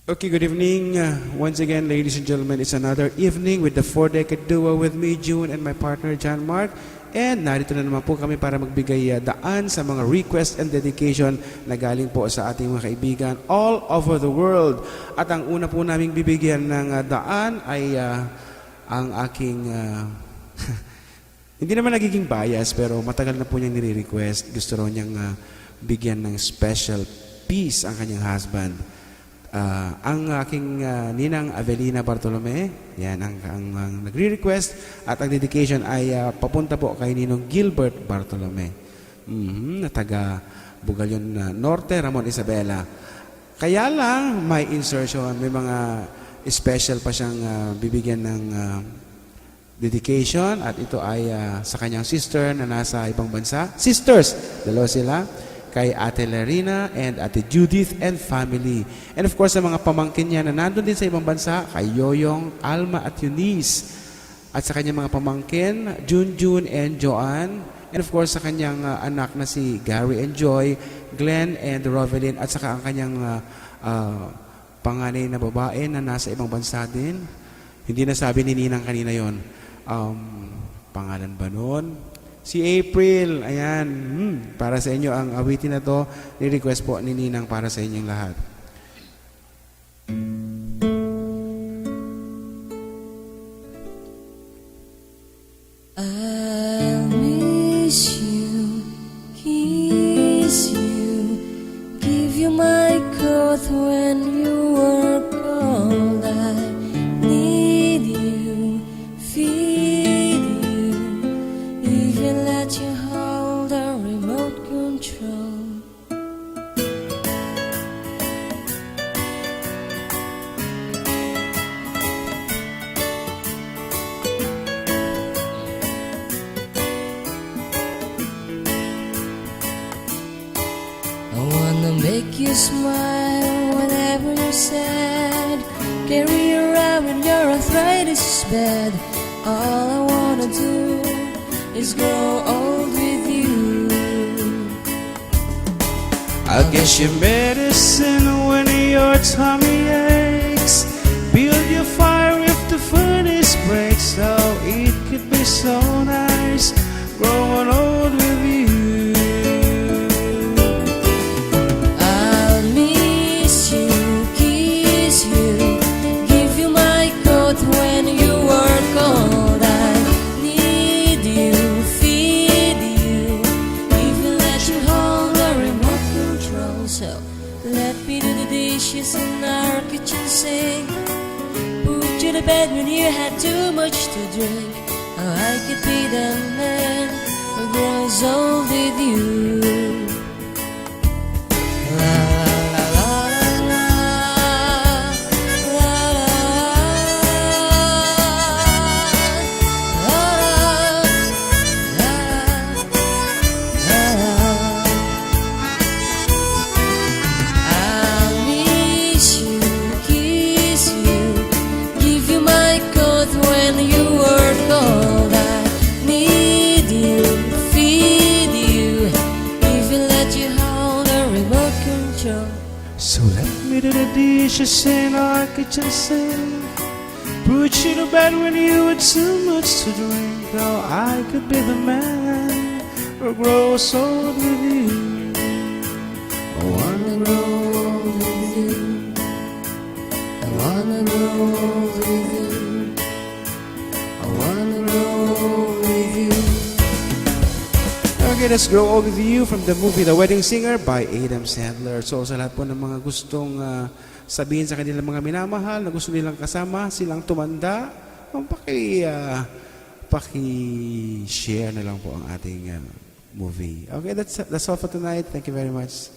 Okay, good evening. Once again, ladies and gentlemen, it's another evening with the four-decade duo with me, June, and my partner, John Mark. And narito na naman po kami para magbigay daan sa mga request and dedication na galing po sa ating mga kaibigan all over the world. At ang una po naming bibigyan ng daan ay ang aking... hindi naman nagiging bias, pero matagal na po niyang nire-request. Gusto raw niyang bigyan ng special peace ang kanyang husband. Ang aking ninang Avelina Bartolome, yan ang nagre-request, at ang dedication ay papunta po kay Ninong Gilbert Bartolome, na taga Bugalyon Norte, Ramon Isabela. Kaya lang may insertion, may mga special pa siyang bibigyan ng dedication, at ito ay sa kanyang sister na nasa ibang bansa. Sisters, dalawa sila, kay Ate Larina and Ate Judith and family. And of course, sa mga pamangkin niya na nandun din sa ibang bansa, kay Yoyong, Alma at Eunice. At sa kanyang mga pamangkin, Junjun and Joanne. And of course, sa kanyang anak na si Gary and Joy, Glenn and Rovelyn. At saka ang kanyang panganay na babae na nasa ibang bansa din. Hindi nasabi ni Ninang kanina yon. Pangalan ba nun? Si April, ayan, para sa inyo ang awitin na to, ni-request po ni Ninang para sa inyong lahat. I'll miss you, kiss you, give you my coat when you were cold. I need you, feed you, even let you hold the remote control. I wanna make you smile whenever you're sad, carry you around when your arthritis is bad. All I wanna do is grow old with you. I'll get you medicine when your tummy aches, build your fire if the furnace breaks. So it could be so nice growing old with you. I'll miss you, kiss you, give you my coat when you were cold. I need you, feed you, even let you hold the remote control. So let me do the dishes in our kitchen sink, put you to bed when you had too much to drink. Oh, I could be the man who grows old with you. So let me do the dishes in our kitchen sink, put you to bed when you had too much to drink. Oh, I could be the man who grows old with you. I wanna grow old with you. I wanna grow old with you. I wanna grow old with you. Okay, let's grow old with you from the movie The Wedding Singer by Adam Sandler. So sa lahat po ng mga gustong sabihin sa kanilang mga minamahal na gusto nilang kasama, silang tumanda, paki-share na lang po ang ating movie. Okay, that's all for tonight. Thank you very much.